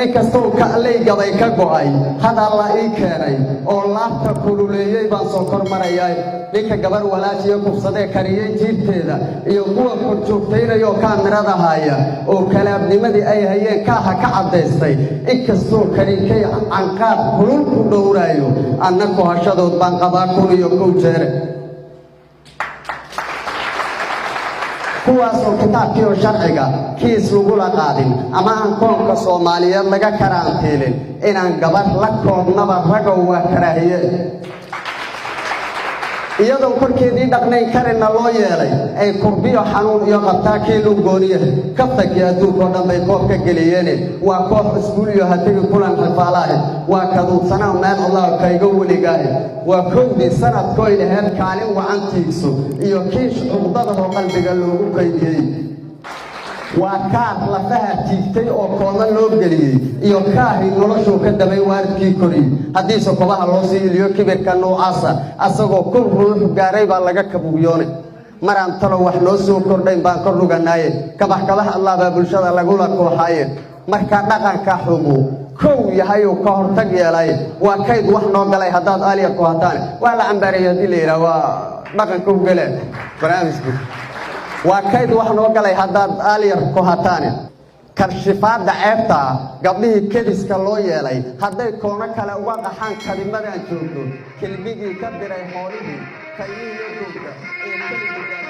inkastoo kaalay gabay ka go'ay hadal la ii keenay oo laabta kululeeyay baan soo kormarayay ninka gabar walaajiyo kufsadee kariyay jiirteeda iyo kuwa korjoogtaynayo kaamirada haya oo kalaabnimadii ay hayeen kaaha ka cadaystay inkastoo karinkay canqaad kulul ku dhowraayo annaku hashadood baan qabaa kun iyo kow jeer kuwaasoo kitaabkiioo sharciga kiis lagula qaadin ama aan koonka Soomaaliyeed laga karantiilin inaan gabar la koobnaba ragow waa karaahiye iyadoo korkeedii dhaqnayn karina loo yeelay ay kurbiyo xanuun iyo qabtaakii loo gooniyahay kabtagii adduunka oo dhan bay koob ka geliyeen waa koox iskuul iyo hadii kulan xifaalaahay waa kaduubsanaa meel Allah kayga weligaay waa kowdii sanadkoo ilaheed kaalin wacantiisu iyo kiish cudada oo qalbiga loogu kaydiyay waa kaar lafaha tiigtay oo kooma loo geliyay iyo kaahi noloshu ka dabay waalidkii koriyay haddii sokobaha loo siiliyo kibirka noocaasa asagoo kun ruux gaaray baa laga kabuuyoonay maraan talo wax loo soo kordhayn baan kor luganaaye kabax Allah baa bulshada lagula kooxaaye marka dhaqanka xumo kow yahay oo ka hortag yeelay waa kayd wax noo galay hadaad aaliya ku hataan waa la cambaariyay dileera waa dhaqanka u galay barnaamijku waa kayd wax noo galay hadaad aaliyar ku hataan karshifaada ceebta gabdhihii kediska loo yeelay haday koona kale uga qaxaan kalimadan joogto kelbigii ka diray xoolihii kaydii iyo joogta ee